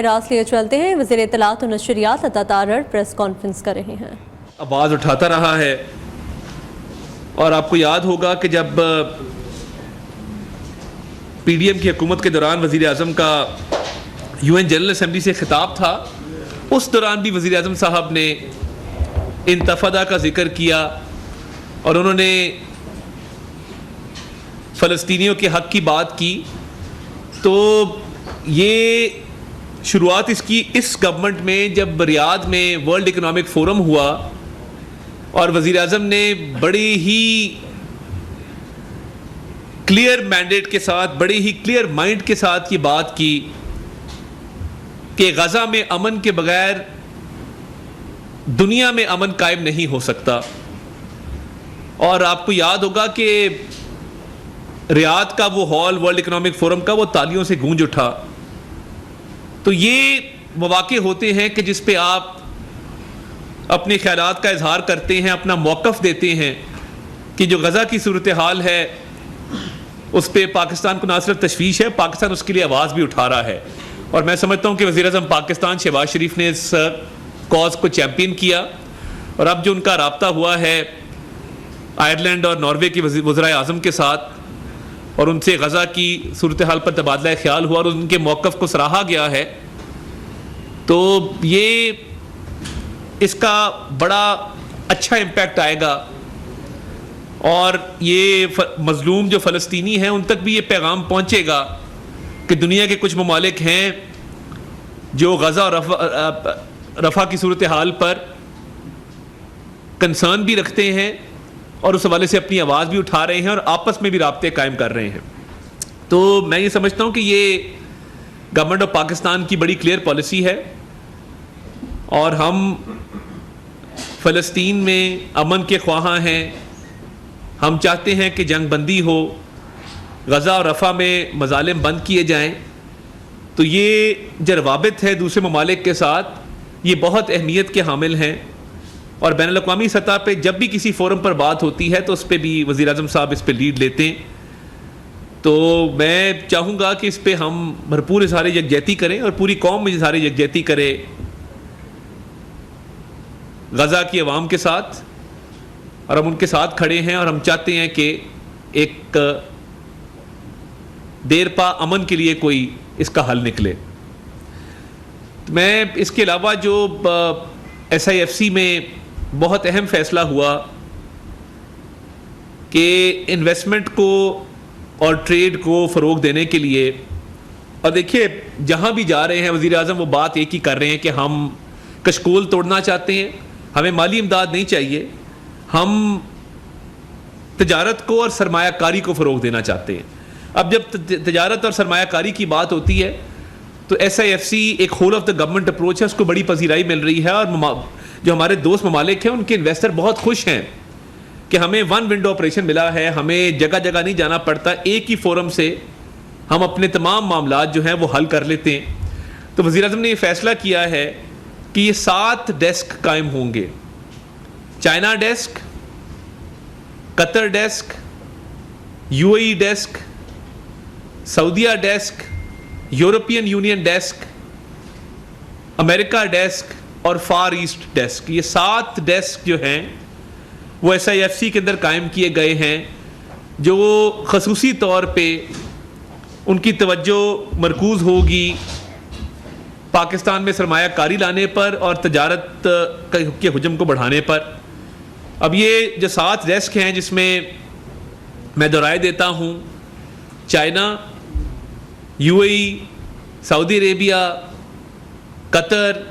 براہ راست لیے چلتے ہیں۔ وزیر اطلاعات و نشریات عطا تارڑ پریس کانفرنس کر رہے ہیں۔ آواز اٹھاتا رہا ہے، اور آپ کو یاد ہوگا کہ جب پی ڈی ایم کی حکومت کے دوران وزیر اعظم کا یو این جنرل اسمبلی سے خطاب تھا، اس دوران بھی وزیر اعظم صاحب نے انتفاضہ کا ذکر کیا اور انہوں نے فلسطینیوں کے حق کی بات کی۔ تو یہ شروعات اس گورنمنٹ میں جب ریاض میں ورلڈ اکنامک فورم ہوا اور وزیر اعظم نے بڑی ہی کلیئر مینڈیٹ کے ساتھ، بڑی ہی کلیئر مائنڈ کے ساتھ یہ بات کی کہ غزہ میں امن کے بغیر دنیا میں امن قائم نہیں ہو سکتا۔ اور آپ کو یاد ہوگا کہ ریاض کا وہ ہال ورلڈ اکنامک فورم کا وہ تالیوں سے گونج اٹھا۔ تو یہ مواقع ہوتے ہیں کہ جس پہ آپ اپنے خیالات کا اظہار کرتے ہیں، اپنا موقف دیتے ہیں کہ جو غزہ کی صورتحال ہے اس پہ پاکستان کو نہ صرف تشویش ہے، پاکستان اس کے لیے آواز بھی اٹھا رہا ہے۔ اور میں سمجھتا ہوں کہ وزیر اعظم پاکستان شہباز شریف نے اس کاز کو چیمپئن کیا، اور اب جو ان کا رابطہ ہوا ہے آئرلینڈ اور ناروے کے وزرائے اعظم کے ساتھ، اور ان سے غزہ کی صورتحال پر تبادلہ خیال ہوا اور ان کے موقف کو سراہا گیا ہے، تو یہ اس کا بڑا اچھا امپیکٹ آئے گا، اور یہ مظلوم جو فلسطینی ہیں ان تک بھی یہ پیغام پہنچے گا کہ دنیا کے کچھ ممالک ہیں جو غزہ اور رفح کی صورتحال پر کنسرن بھی رکھتے ہیں اور اس حوالے سے اپنی آواز بھی اٹھا رہے ہیں اور آپس میں بھی رابطے قائم کر رہے ہیں۔ تو میں یہ سمجھتا ہوں کہ یہ گورنمنٹ آف پاکستان کی بڑی کلیئر پالیسی ہے، اور ہم فلسطین میں امن کے خواہاں ہیں۔ ہم چاہتے ہیں کہ جنگ بندی ہو، غزہ اور رفح میں مظالم بند کیے جائیں۔ تو یہ جو روابط ہے دوسرے ممالک کے ساتھ، یہ بہت اہمیت کے حامل ہیں، اور بین الاقوامی سطح پہ جب بھی کسی فورم پر بات ہوتی ہے تو اس پہ بھی وزیر اعظم صاحب اس پہ لیڈ لیتے ہیں۔ تو میں چاہوں گا کہ اس پہ ہم بھرپور اظہار یکجہتی کریں اور پوری قوم میں اظہار یکجہتی کرے غزہ کی عوام کے ساتھ، اور ہم ان کے ساتھ کھڑے ہیں، اور ہم چاہتے ہیں کہ ایک دیر پا امن کے لیے کوئی اس کا حل نکلے۔ میں اس کے علاوہ جو ایس آئی ایف سی میں بہت اہم فیصلہ ہوا کہ انویسٹمنٹ کو اور ٹریڈ کو فروغ دینے کے لیے، اور دیکھیے جہاں بھی جا رہے ہیں وزیر اعظم وہ بات ایک ہی کر رہے ہیں کہ ہم کشکول توڑنا چاہتے ہیں، ہمیں مالی امداد نہیں چاہیے، ہم تجارت کو اور سرمایہ کاری کو فروغ دینا چاہتے ہیں۔ اب جب تجارت اور سرمایہ کاری کی بات ہوتی ہے تو ایس آئی ایف سی ایک whole of the government approach ہے، اس کو بڑی پذیرائی مل رہی ہے، اور جو ہمارے دوست ممالک ہیں ان کے انویسٹر بہت خوش ہیں کہ ہمیں ون ونڈو آپریشن ملا ہے، ہمیں جگہ جگہ نہیں جانا پڑتا، ایک ہی فورم سے ہم اپنے تمام معاملات جو ہیں وہ حل کر لیتے ہیں۔ تو وزیر اعظم نے یہ فیصلہ کیا ہے کہ یہ 7 ڈیسک قائم ہوں گے: China desk, Qatar desk, U A E desk, سعودیہ ڈیسک، یورپین یونین ڈیسک، امریکہ ڈیسک اور فار ایسٹ ڈیسک۔ یہ 7 ڈیسک جو ہیں وہ ایس آئی ایف سی کے اندر قائم کیے گئے ہیں، جو خصوصی طور پہ ان کی توجہ مرکوز ہوگی پاکستان میں سرمایہ کاری لانے پر اور تجارت کے حجم کو بڑھانے پر۔ اب یہ جو 7 ڈیسک ہیں جس میں میں دہرائے دیتا ہوں، چائنا، یو اے ای، سعودی عربیہ، قطر،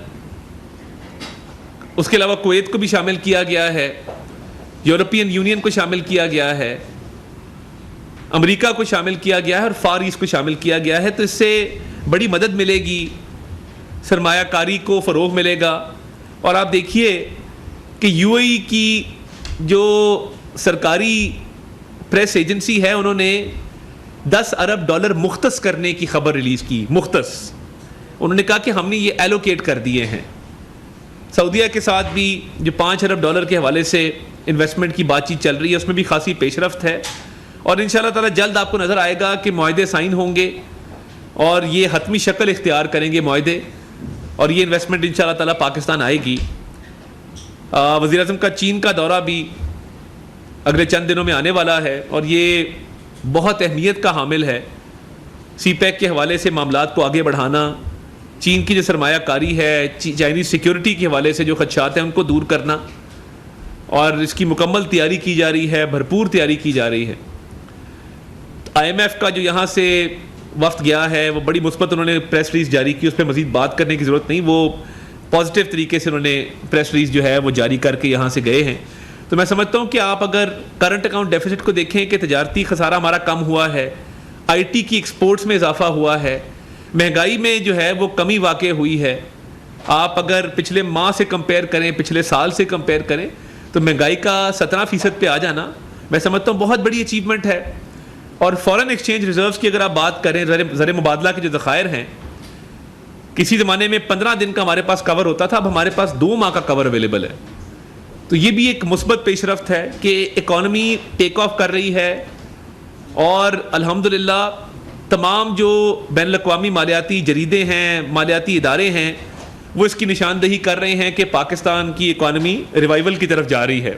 اس کے علاوہ کویت کو بھی شامل کیا گیا ہے، یورپین یونین کو شامل کیا گیا ہے، امریکہ کو شامل کیا گیا ہے، اور فار ایسٹ کو شامل کیا گیا ہے۔ تو اس سے بڑی مدد ملے گی، سرمایہ کاری کو فروغ ملے گا۔ اور آپ دیکھیے کہ یو اے ای کی جو سرکاری پریس ایجنسی ہے انہوں نے $10 ارب مختص کرنے کی خبر ریلیز کی، مختص۔ انہوں نے کہا کہ ہم نے یہ ایلوکیٹ کر دیے ہیں۔ سعودیہ کے ساتھ بھی جو $5 ارب کے حوالے سے انویسٹمنٹ کی بات چیت چل رہی ہے اس میں بھی خاصی پیش رفت ہے، اور انشاءاللہ تعالی جلد آپ کو نظر آئے گا کہ معاہدے سائن ہوں گے اور یہ حتمی شکل اختیار کریں گے معاہدے۔ اور یہ انویسٹمنٹ انشاءاللہ تعالیٰ پاکستان آئے گی. وزیر اعظم کا چین کا دورہ بھی اگلے چند دنوں میں آنے والا ہے اور یہ بہت اہمیت کا حامل ہے. سی پیک کے حوالے سے معاملات کو آگے بڑھانا, چین کی جو سرمایہ کاری ہے, چائنیز سیکیورٹی کے حوالے سے جو خدشات ہیں ان کو دور کرنا, اور اس کی مکمل تیاری کی جا رہی ہے, بھرپور تیاری کی جا رہی ہے. آئی ایم ایف کا جو یہاں سے وفد گیا ہے وہ بڑی مثبت انہوں نے پریس ریلیز جاری کی, اس پہ مزید بات کرنے کی ضرورت نہیں, وہ پازیٹیو طریقے سے انہوں نے پریس ریلیز جو ہے وہ جاری کر کے یہاں سے گئے ہیں. تو میں سمجھتا ہوں کہ آپ اگر کرنٹ اکاؤنٹ ڈیفیسٹ کو دیکھیں کہ تجارتی خسارہ ہمارا کم ہوا ہے, آئی ٹی کی ایکسپورٹس میں اضافہ ہوا ہے, مہنگائی میں جو ہے وہ کمی واقع ہوئی ہے. آپ اگر پچھلے ماہ سے کمپیئر کریں, پچھلے سال سے کمپیئر کریں, تو مہنگائی کا 17% پہ آ جانا میں سمجھتا ہوں بہت بڑی اچیومنٹ ہے. اور فورن ایکسچینج ریزروز کی اگر آپ بات کریں, زر مبادلہ کے جو ذخائر ہیں, کسی زمانے میں 15 دن کا ہمارے پاس کور ہوتا تھا, اب ہمارے پاس 2 ماہ کا کور اویلیبل ہے. تو یہ بھی ایک مثبت پیش رفت ہے کہ اکانومی ٹیک آف کر رہی ہے, اور الحمدللہ تمام جو بین الاقوامی مالیاتی جریدے ہیں, مالیاتی ادارے ہیں, وہ اس کی نشاندہی کر رہے ہیں کہ پاکستان کی اکانومی ریوائول کی طرف جا رہی ہے.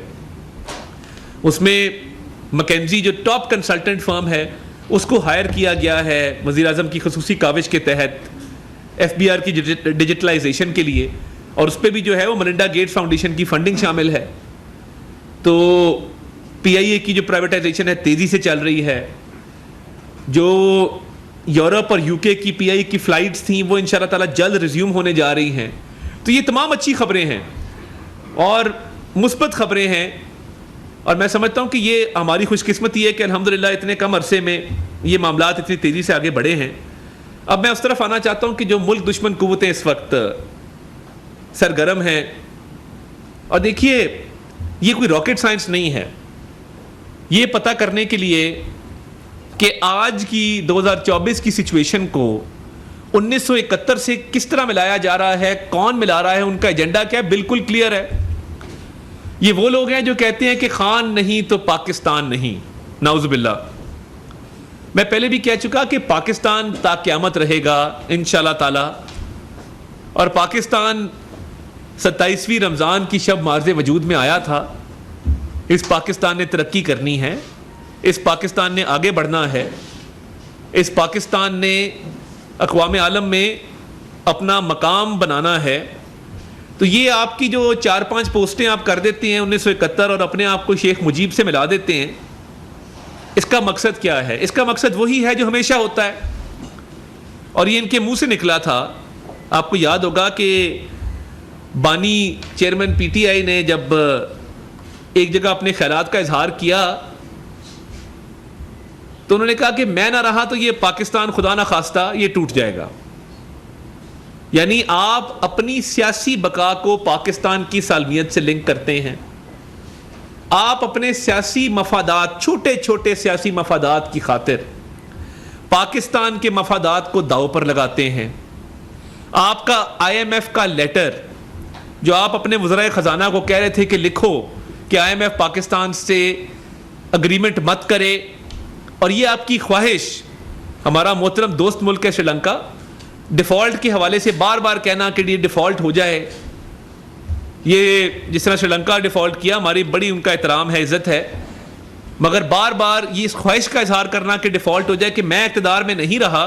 اس میں مکینزی جو ٹاپ کنسلٹنٹ فرم ہے اس کو ہائر کیا گیا ہے وزیر اعظم کی خصوصی کاوش کے تحت ایف بی آر کی ڈیجیٹلائزیشن کے لیے, اور اس پہ بھی جو ہے وہ ملنڈا گیٹس فاؤنڈیشن کی فنڈنگ شامل ہے. تو پی آئی اے کی جو پرائیویٹائزیشن ہے تیزی سے چل رہی ہے. جو یورپ اور یو کے کی پی آئی کی فلائٹس تھیں وہ انشاءاللہ تعالیٰ جلد ریزیوم ہونے جا رہی ہیں. تو یہ تمام اچھی خبریں ہیں اور مثبت خبریں ہیں, اور میں سمجھتا ہوں کہ یہ ہماری خوش قسمتی ہے کہ الحمدللہ اتنے کم عرصے میں یہ معاملات اتنی تیزی سے آگے بڑھے ہیں. اب میں اس طرف آنا چاہتا ہوں کہ جو ملک دشمن قوتیں اس وقت سرگرم ہیں, اور دیکھیے یہ کوئی راکٹ سائنس نہیں ہے یہ پتہ کرنے کے لیے کہ آج کی 2024 کی سچویشن کو 1971 سے کس طرح ملایا جا رہا ہے, کون ملا رہا ہے, ان کا ایجنڈا کیا ہے, بالکل کلیئر ہے. یہ وہ لوگ ہیں جو کہتے ہیں کہ خان نہیں تو پاکستان نہیں, نعوذ باللہ. میں پہلے بھی کہہ چکا کہ پاکستان تا قیامت رہے گا انشاءاللہ تعالی, اور پاکستان 27ویں رمضان کی شب مارز وجود میں آیا تھا. اس پاکستان نے ترقی کرنی ہے, اس پاکستان نے آگے بڑھنا ہے, اس پاکستان نے اقوام عالم میں اپنا مقام بنانا ہے. تو یہ آپ کی جو 4-5 پوسٹیں آپ کر دیتے ہیں 1971 اور اپنے آپ کو شیخ مجیب سے ملا دیتے ہیں, اس کا مقصد کیا ہے؟ اس کا مقصد وہی ہے جو ہمیشہ ہوتا ہے, اور یہ ان کے منہ سے نکلا تھا. آپ کو یاد ہوگا کہ بانی چیئرمین پی ٹی آئی نے جب ایک جگہ اپنے خیالات کا اظہار کیا تو انہوں نے کہا کہ میں نہ رہا تو یہ پاکستان خدا نہ خواستہ یہ ٹوٹ جائے گا. یعنی آپ اپنی سیاسی بقا کو پاکستان کی سالمیت سے لنک کرتے ہیں, آپ اپنے سیاسی مفادات, چھوٹے چھوٹے سیاسی مفادات کی خاطر پاکستان کے مفادات کو داؤ پر لگاتے ہیں. آپ کا آئی ایم ایف کا لیٹر جو آپ اپنے وزرائے خزانہ کو کہہ رہے تھے کہ لکھو کہ آئی ایم ایف پاکستان سے اگریمنٹ مت کرے, اور یہ آپ کی خواہش, ہمارا محترم دوست ملک ہے سری لنکا, ڈیفالٹ کے حوالے سے بار بار کہنا کہ یہ ڈیفالٹ ہو جائے. یہ جس طرح سری لنکا ڈیفالٹ کیا, ہماری بڑی ان کا احترام ہے, عزت ہے, مگر بار بار یہ اس خواہش کا اظہار کرنا کہ ڈیفالٹ ہو جائے کہ میں اقتدار میں نہیں رہا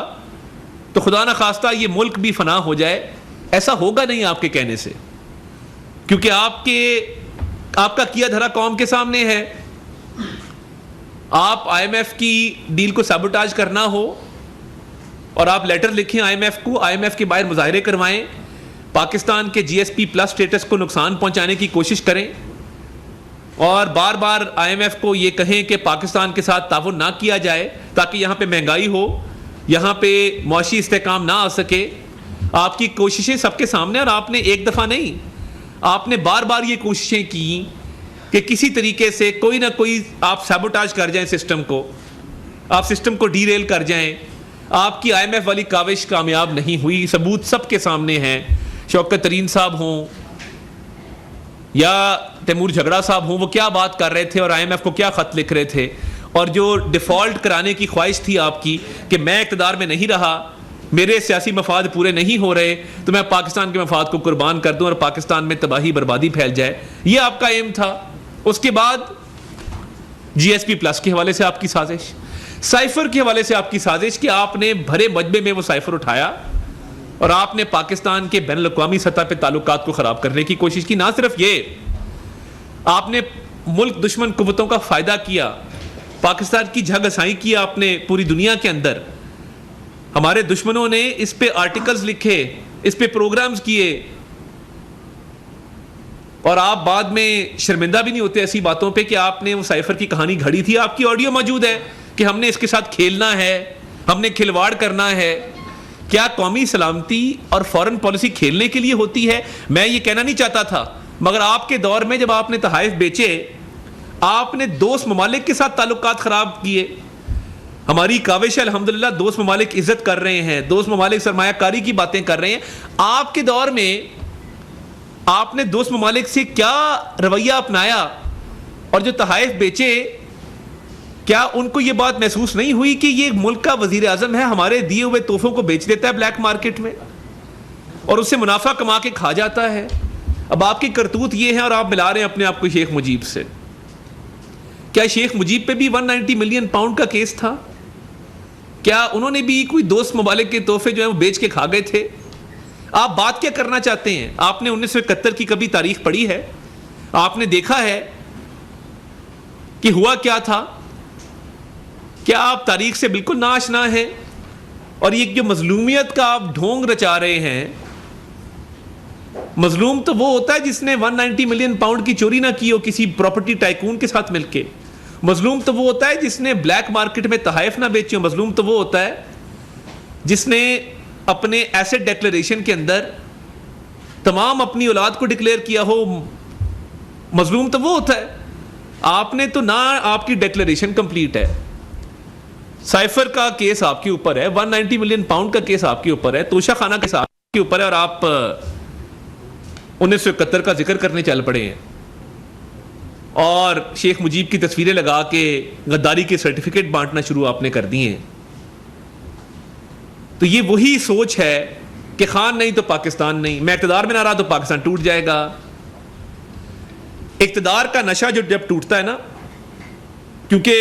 تو خدا نہ خواستہ یہ ملک بھی فنا ہو جائے, ایسا ہوگا نہیں آپ کے کہنے سے, کیونکہ آپ کا کیا دھرا قوم کے سامنے ہے. آپ آئی ایم ایف کی ڈیل کو سیبوٹاج کرنا ہو اور آپ لیٹر لکھیں آئی ایم ایف کو, آئی ایم ایف کے باہر مظاہرے کروائیں, پاکستان کے جی ایس پی پلس سٹیٹس کو نقصان پہنچانے کی کوشش کریں, اور بار بار آئی ایم ایف کو یہ کہیں کہ پاکستان کے ساتھ تعاون نہ کیا جائے تاکہ یہاں پہ مہنگائی ہو, یہاں پہ معاشی استحکام نہ آ سکے. آپ کی کوششیں سب کے سامنے, اور آپ نے ایک دفعہ نہیں, آپ نے بار بار یہ کوششیں کی کہ کسی طریقے سے کوئی نہ کوئی آپ سیبوٹاج کر جائیں سسٹم کو, آپ سسٹم کو ڈی ریل کر جائیں. آپ کی آئی ایم ایف والی کاوش کامیاب نہیں ہوئی, ثبوت سب کے سامنے ہیں. شوکت ترین صاحب ہوں یا تیمور جھگڑا صاحب ہوں, وہ کیا بات کر رہے تھے اور آئی ایم ایف کو کیا خط لکھ رہے تھے, اور جو ڈیفالٹ کرانے کی خواہش تھی آپ کی کہ میں اقتدار میں نہیں رہا میرے سیاسی مفاد پورے نہیں ہو رہے تو میں پاکستان کے مفاد کو قربان کر دوں اور پاکستان میں تباہی بربادی پھیل جائے. یہ آپ کا ایم تھا. اس کے بعد جی ایس پی پلس کے حوالے سے آپ کی سازش, سائفر کے حوالے سے آپ کی سازش کہ آپ نے بھرے مجمع میں وہ سائفر اٹھایا اور آپ نے پاکستان کے بین الاقوامی سطح پہ تعلقات کو خراب کرنے کی کوشش کی. نہ صرف یہ, آپ نے ملک دشمن قوتوں کا فائدہ کیا, پاکستان کی جھگ ہسائی کی آپ نے پوری دنیا کے اندر. ہمارے دشمنوں نے اس پہ آرٹیکلز لکھے, اس پہ پروگرامز کیے, اور آپ بعد میں شرمندہ بھی نہیں ہوتے ایسی باتوں پہ کہ آپ نے وہ سائفر کی کہانی گھڑی تھی. آپ کی آڈیو موجود ہے کہ ہم نے اس کے ساتھ کھیلنا ہے, ہم نے کھلواڑ کرنا ہے. کیا قومی سلامتی اور فورن پالیسی کھیلنے کے لیے ہوتی ہے؟ میں یہ کہنا نہیں چاہتا تھا, مگر آپ کے دور میں جب آپ نے تحائف بیچے, آپ نے دوست ممالک کے ساتھ تعلقات خراب کیے. ہماری کاوش ہے الحمدللہ, دوست ممالک عزت کر رہے ہیں, دوست ممالک سرمایہ کاری کی باتیں کر رہے ہیں. آپ کے دور میں آپ نے دوست ممالک سے کیا رویہ اپنایا, اور جو تحائف بیچے, کیا ان کو یہ بات محسوس نہیں ہوئی کہ یہ ملک کا وزیر اعظم ہے, ہمارے دیے ہوئے تحفوں کو بیچ دیتا ہے بلیک مارکیٹ میں اور اس سے منافع کما کے کھا جاتا ہے؟ اب آپ کی کرتوت یہ ہے اور آپ ملا رہے ہیں اپنے آپ کو شیخ مجیب سے. کیا شیخ مجیب پہ بھی 190 ملین پاؤنڈ کا کیس تھا؟ کیا انہوں نے بھی کوئی دوست ممالک کے تحفے جو ہیں وہ بیچ کے کھا گئے تھے؟ آپ بات کیا کرنا چاہتے ہیں؟ آپ نے 1971 کی کبھی تاریخ پڑھی ہے؟ آپ نے دیکھا ہے کہ ہوا کیا تھا؟ کیا آپ تاریخ سے بالکل ناآشنا ہیں؟ اور یہ جو مظلومیت کا آپ ڈھونگ رچا رہے ہیں, مظلوم تو وہ ہوتا ہے جس نے 190 ملین پاؤنڈ کی چوری نہ کی ہو کسی پراپرٹی ٹائکون کے ساتھ مل کے. مظلوم تو وہ ہوتا ہے جس نے بلیک مارکیٹ میں تحائف نہ بیچے ہو. مظلوم تو وہ ہوتا ہے جس نے اپنے ایسٹ ڈیکلیریشن کے اندر تمام اپنی اولاد کو ڈکلیئر کیا ہو. مظلوم تو وہ ہوتا ہے. آپ نے تو نہ آپ کی ڈیکلیریشن کمپلیٹ ہے, سائفر کا کیس آپ کے اوپر ہے, 190 ملین پاؤنڈ کا کیس آپ کے اوپر ہے, توشہ خانہ کے آپ کے اوپر ہے, اور آپ 1971 کا ذکر کرنے چل پڑے ہیں اور شیخ مجیب کی تصویریں لگا کے غداری کے سرٹیفکیٹ بانٹنا شروع آپ نے کر دی ہیں. تو یہ وہی سوچ ہے کہ خان نہیں تو پاکستان نہیں, میں اقتدار میں نہ رہا تو پاکستان ٹوٹ جائے گا. اقتدار کا نشہ جو جب ٹوٹتا ہے نا, کیونکہ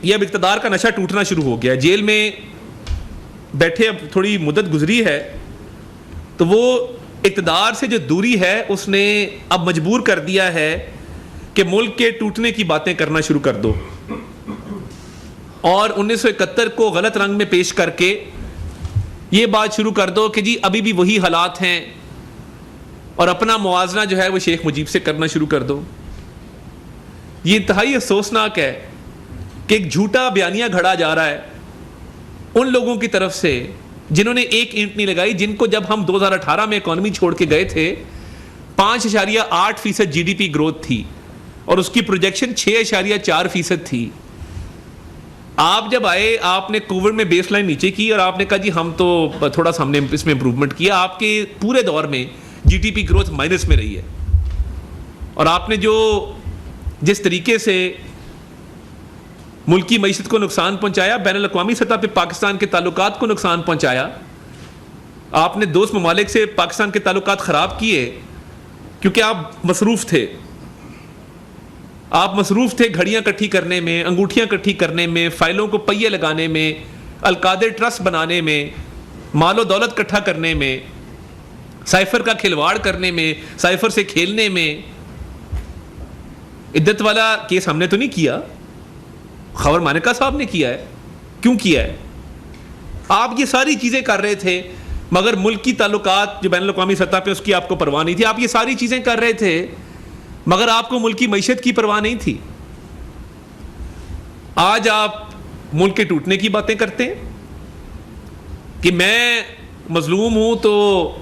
یہ اب اقتدار کا نشہ ٹوٹنا شروع ہو گیا, جیل میں بیٹھے اب تھوڑی مدت گزری ہے, تو وہ اقتدار سے جو دوری ہے اس نے اب مجبور کر دیا ہے کہ ملک کے ٹوٹنے کی باتیں کرنا شروع کر دو, اور 1971 کو غلط رنگ میں پیش کر کے یہ بات شروع کر دو کہ جی ابھی بھی وہی حالات ہیں, اور اپنا موازنہ جو ہے وہ شیخ مجیب سے کرنا شروع کر دو. یہ انتہائی افسوسناک ہے کہ ایک جھوٹا بیانیہ گھڑا جا رہا ہے ان لوگوں کی طرف سے جنہوں نے ایک اینٹ نہیں لگائی, جن کو جب ہم 2018 میں اکانومی چھوڑ کے گئے تھے 5.8% جی ڈی پی گروتھ تھی اور اس کی پروجیکشن 6.4% تھی. آپ جب آئے آپ نے کووڈ میں بیس لائن نیچے کی اور آپ نے کہا جی ہم تو تھوڑا سا ہم نے اس میں امپروومنٹ کیا. آپ کے پورے دور میں G D P growth minus میں رہی ہے, اور آپ نے جس طریقے سے ملکی معیشت کو نقصان پہنچایا, بین الاقوامی سطح پہ پاکستان کے تعلقات کو نقصان پہنچایا, آپ نے دوست ممالک سے پاکستان کے تعلقات خراب کیے کیونکہ آپ مصروف تھے. آپ مصروف تھے گھڑیاں کٹھی کرنے میں, انگوٹھیاں کٹھی کرنے میں, فائلوں کو پہیے لگانے میں, القادر ٹرسٹ بنانے میں, مال و دولت کٹھا کرنے میں, سائفر کا کھلواڑ کرنے میں, سائفر سے کھیلنے میں. عدت والا کیس ہم نے تو نہیں کیا, خبر مانکا صاحب نے کیا ہے. کیوں کیا ہے؟ آپ یہ ساری چیزیں کر رہے تھے مگر ملک کی تعلقات جو بین الاقوامی سطح پہ اس کی آپ کو پرواہ نہیں تھی. آپ یہ ساری چیزیں کر رہے تھے مگر آپ کو ملک کی معیشت کی پرواہ نہیں تھی. آج آپ ملک کے ٹوٹنے کی باتیں کرتے ہیں کہ میں مظلوم ہوں, تو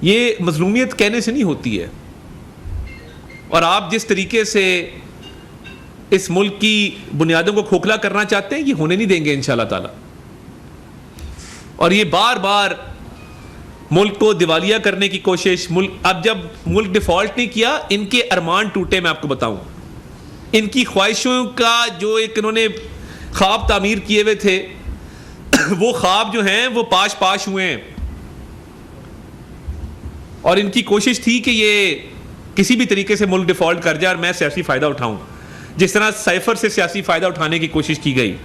یہ مظلومیت کہنے سے نہیں ہوتی ہے. اور آپ جس طریقے سے اس ملک کی بنیادوں کو کھوکھلا کرنا چاہتے ہیں یہ ہونے نہیں دیں گے انشاءاللہ تعالی. اور یہ بار بار ملک کو دیوالیہ کرنے کی کوشش, اب جب ملک ڈیفالٹ نہیں کیا, ان کے ارمان ٹوٹے. میں آپ کو بتاؤں ان کی خواہشوں کا جو ایک انہوں نے خواب تعمیر کیے ہوئے تھے وہ خواب جو ہیں وہ پاش پاش ہوئے ہیں, اور ان کی کوشش تھی کہ یہ کسی بھی طریقے سے ملک ڈیفالٹ کر جائے اور میں سیاسی فائدہ اٹھاؤں, جس طرح سائفر سے سیاسی فائدہ اٹھانے کی کوشش کی گئی,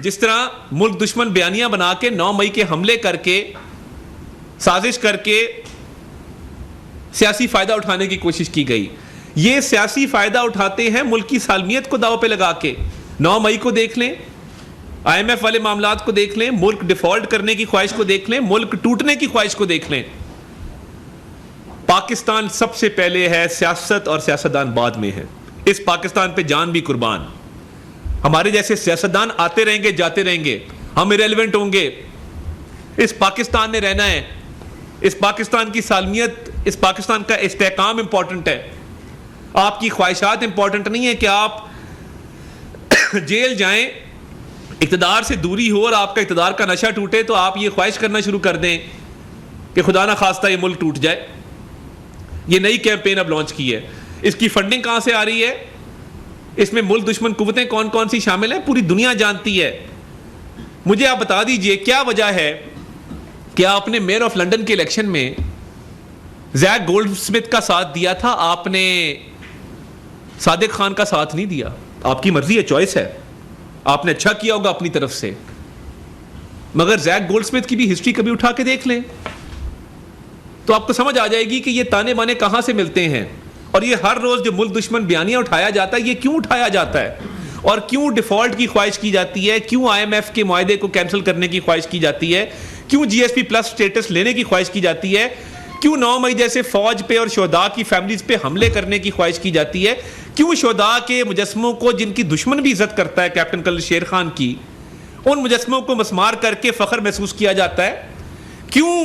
جس طرح ملک دشمن بیانیاں بنا کے 9 مئی کے حملے کر کے سازش کر کے سیاسی فائدہ اٹھانے کی کوشش کی گئی. یہ سیاسی فائدہ اٹھاتے ہیں ملک کی سالمیت کو داؤ پہ لگا کے. 9 مئی کو دیکھ لیں, IMF والے معاملات کو دیکھ لیں, ملک ڈیفالٹ کرنے کی خواہش کو دیکھ لیں, ملک ٹوٹنے کی خواہش کو دیکھ لیں. پاکستان سب سے پہلے ہے, سیاست اور سیاستدان بعد میں ہے. اس پاکستان پہ جان بھی قربان. ہمارے جیسے سیاستدان آتے رہیں گے جاتے رہیں گے, ہم ایریلیونٹ ہوں گے. اس پاکستان نے رہنا ہے, اس پاکستان کی سالمیت, اس پاکستان کا استحکام امپورٹنٹ ہے. آپ کی خواہشات امپورٹنٹ نہیں ہے کہ آپ جیل جائیں, اقتدار سے دوری ہو اور آپ کا اقتدار کا نشہ ٹوٹے تو آپ یہ خواہش کرنا شروع کر دیں کہ خدا نہ خواستہ یہ ملک ٹوٹ جائے. یہ نئی کیمپین اب لانچ کی ہے. اس کی فنڈنگ کہاں سے آ رہی ہے, اس میں ملک دشمن قوتیں کون کون سی شامل ہیں, پوری دنیا جانتی ہے. مجھے آپ بتا دیجئے کیا وجہ ہے کہ آپ نے میئر آف لنڈن کے الیکشن میں زیک گولڈ اسمتھ کا ساتھ دیا تھا, آپ نے صادق خان کا ساتھ نہیں دیا. آپ کی مرضی ہے, چوائس ہے, آپ نے اچھا کیا ہوگا اپنی طرف سے, مگر زیک گولڈ اسمتھ کی بھی ہسٹری کبھی اٹھا کے دیکھ لیں تو آپ کو سمجھ آ جائے گی کہ یہ تانے بانے کہاں سے ملتے ہیں. اور یہ ہر روز جو ملک دشمن بیانیاں اٹھایا جاتا ہے, یہ کیوں اٹھایا جاتا ہے, اور کیوں ڈیفالٹ کی خواہش کی جاتی ہے, کیوں IMF کے معاہدے کو کینسل کرنے کی خواہش کی جاتی ہے, کیوں GSP پلس سٹیٹس لینے کی خواہش کی جاتی ہے, کیوں 9 مئی جیسے فوج پہ اور شہداء کی فیملیز پہ حملے کرنے کی خواہش کی جاتی ہے, کیوں شہداء کے مجسموں کو, جن کی دشمن بھی عزت کرتا ہے کیپٹن کرنل شیر خان کی, ان مجسموں کو مسمار کر کے فخر محسوس کیا جاتا ہے, کیوں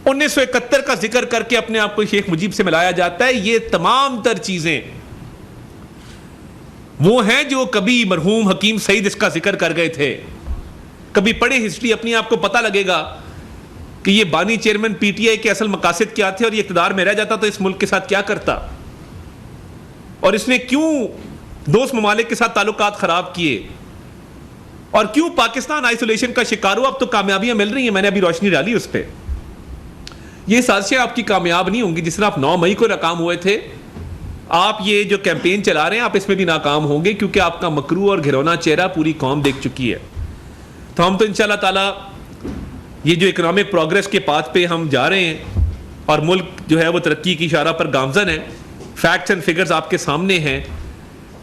1971 کا ذکر کر کے اپنے آپ کو شیخ مجیب سے ملایا جاتا ہے. یہ تمام تر چیزیں وہ ہیں جو کبھی مرحوم حکیم سعید اس کا ذکر کر گئے تھے. کبھی پڑھے ہسٹری, اپنی آپ کو پتہ لگے گا کہ یہ بانی چیئرمین PTI کے اصل مقاصد کیا تھے, اور یہ اقتدار میں رہ جاتا تو اس ملک کے ساتھ کیا کرتا, اور اس نے کیوں دوست ممالک کے ساتھ تعلقات خراب کیے, اور کیوں پاکستان آئسولیشن کا شکار ہوا. اب تو کامیابیاں مل رہی ہیں, میں نے ابھی روشنی ڈالی اس پہ. یہ سازشیں آپ کی کامیاب نہیں ہوں گی. جس طرح آپ 9 مئی کو ناکام ہوئے تھے, آپ یہ جو کیمپین چلا رہے ہیں آپ اس میں بھی ناکام ہوں گے, کیونکہ آپ کا مکروہ اور گھرونا چہرہ پوری قوم دیکھ چکی ہے. تو ہم تو انشاءاللہ تعالیٰ یہ جو اکنامک پروگرس کے پاتھ پہ ہم جا رہے ہیں, اور ملک جو ہے وہ ترقی کی اشارہ پر گامزن ہے. فیکٹس اینڈ فگرز آپ کے سامنے ہیں.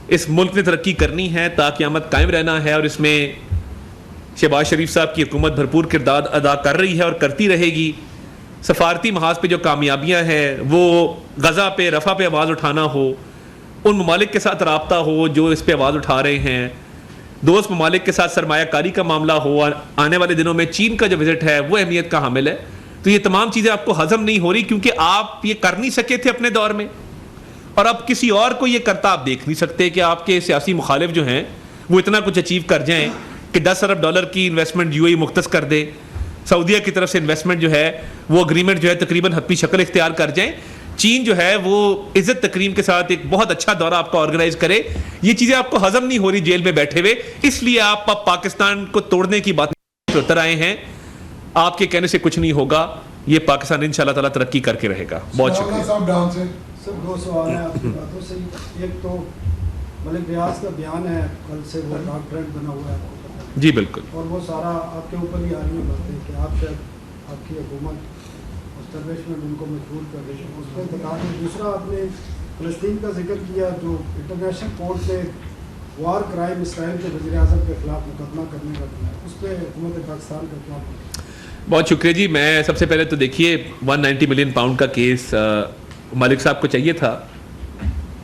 اس ملک نے ترقی کرنی ہے, تا قیامت قائم رہنا ہے, اور اس میں شہباز شریف صاحب کی حکومت بھرپور کردار ادا کر رہی ہے اور کرتی رہے گی. سفارتی محاذ پہ جو کامیابیاں ہیں, وہ غزہ پہ, رفح پہ آواز اٹھانا ہو, ان ممالک کے ساتھ رابطہ ہو جو اس پہ آواز اٹھا رہے ہیں, دوست ممالک کے ساتھ سرمایہ کاری کا معاملہ ہو, آنے والے دنوں میں چین کا جو وزٹ ہے وہ اہمیت کا حامل ہے. تو یہ تمام چیزیں آپ کو ہضم نہیں ہو رہی, کیونکہ آپ یہ کر نہیں سکے تھے اپنے دور میں, اور اب کسی اور کو یہ کرتا آپ دیکھ نہیں سکتے کہ آپ کے سیاسی مخالف جو ہیں وہ اتنا کچھ اچیو کر جائیں کہ $10 ارب کی انویسٹمنٹ UAE مختص کر دے, سعودیہ کی طرف سے انویسٹمنٹ جو ہے وہ اگریمنٹ جو ہے تقریباً حتمی شکل اختیار کر جائیں, چین جو ہے وہ عزت تکریم کے ساتھ ایک بہت اچھا دورہ آپ کا آرگنائز کرے. یہ چیزیں آپ کو ہضم نہیں ہو رہی جیل میں بیٹھے ہوئے, اس لیے آپ اب پاکستان کو توڑنے کی بات اتر آئے ہیں. آپ کے کہنے سے کچھ نہیں ہوگا, یہ پاکستان انشاءاللہ تعالیٰ ترقی کر کے رہے گا. بہت شکریہ. سب 2 سوال ہیں آپ کی باتوں سے. ایک تو ملک ریاض کا بیان ہے, کل سے وہ ڈاک ٹرینڈ بنا ہوا ہے, جی بالکل, اور وہ سارا آپ کے اوپر ہی آ رہی ہے باتیں کہ آپ شاید آپ کی حکومت اسٹیبلشمنٹ ان کو مجبور کر رہی ہے, اس پہ بتا دیں. دوسرا آپ نے فلسطین کا ذکر کیا, جو انٹرنیشنل کورٹ پہ وار کرائم اسرائیل کے وزیر اعظم کے خلاف مقدمہ کرنے کا بنا ہے, اس پہ حکومت پاکستان کا کیا؟ بہت شکریہ جی. میں سب سے پہلے تو دیکھیے 190 ملین پاؤنڈ کا کیس مالک صاحب کو چاہیے تھا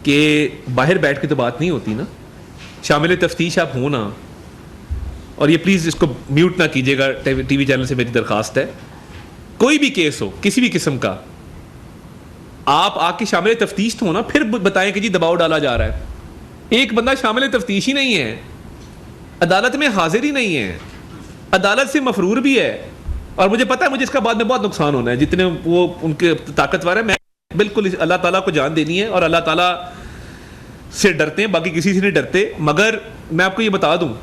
کہ باہر بیٹھ کے تو بات نہیں ہوتی نا, شامل تفتیش آپ ہوں نا, اور یہ پلیز اس کو میوٹ نہ کیجیے گا, ٹی وی چینل سے میری درخواست ہے. کوئی بھی کیس ہو کسی بھی قسم کا, آپ آ کے شامل تفتیش تو ہونا, پھر بتائیں کہ جی دباؤ ڈالا جا رہا ہے. ایک بندہ شامل تفتیش ہی نہیں ہے, عدالت میں حاضر ہی نہیں ہے, عدالت سے مفرور بھی ہے, اور مجھے پتا ہے مجھے اس کا بعد میں بہت نقصان ہونا ہے. جتنے وہ ان کے طاقتور ہیں, میں بالکل اللہ تعالیٰ کو جان دینی ہے, اور اللہ تعالیٰ سے ڈرتے ہیں, باقی کسی سے نہیں ڈرتے. مگر میں آپ کو یہ بتا دوں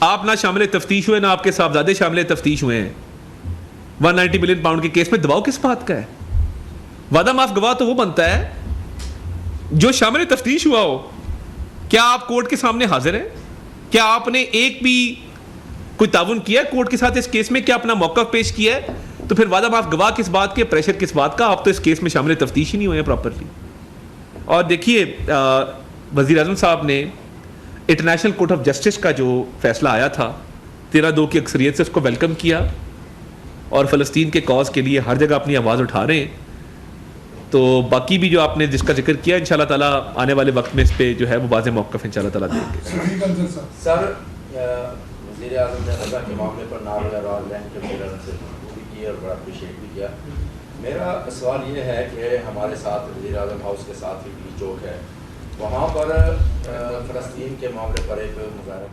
آپ نہ شامل تفتیش ہوئے، نہ آپ کے صاحبزادے شامل تفتیش ہوئے ہیں 190 ملین پاؤنڈ کے کیس میں، دباؤ کس بات کا ہے؟ وعدہ معاف گواہ تو وہ بنتا ہے جو شامل تفتیش ہوا ہو. کیا آپ کورٹ کے سامنے حاضر ہیں؟ کیا آپ نے ایک بھی کوئی تعاون کیا ہے کورٹ کے ساتھ اس کیس میں؟ کیا اپنا موقف پیش کیا ہے؟ تو پھر وعدہ معاف گواہ کس بات کے، پریشر کس بات کا؟ آپ تو اس کیس میں شامل تفتیش ہی نہیں ہوئے ہیں پراپرلی. اور دیکھیے وزیر اعظم صاحب نے انٹرنیشنل کورٹ آف جسٹس کا جو فیصلہ آیا تھا 13-2 کی اکثریت سے، اس کو ویلکم کیا اور فلسطین کے کاز کے لیے ہر جگہ اپنی آواز اٹھا رہے ہیں. تو باقی بھی جو آپ نے جس کا ذکر کیا انشاءاللہ تعالیٰ آنے والے وقت میں اس پہ جو ہے وہ واضح موقف انشاءاللہ تعالیٰ دیں گے. سر وزیر اعظم نے غزہ کے معاملے پر ناروا لینڈ کے وزیر اعظم سے گفتگو بھی کی اور بڑا اپریشیٹ بھی کیا. میرا سوال یہ ہے کہ ہمارے ساتھ وزیر اعظم ہاؤس کے ساتھ ہی بی چوک ہے، وہاں پر فلسطین کے معاملے پر ایک مظاہرہ.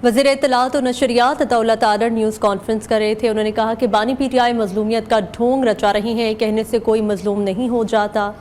وزیر اطلاعات و نشریات عطا اللہ تارڑ نیوز کانفرنس کر رہے تھے. انہوں نے کہا کہ بانی پی ٹی آئی مظلومیت کا ڈھونگ رچا رہی ہیں، کہنے سے کوئی مظلوم نہیں ہو جاتا.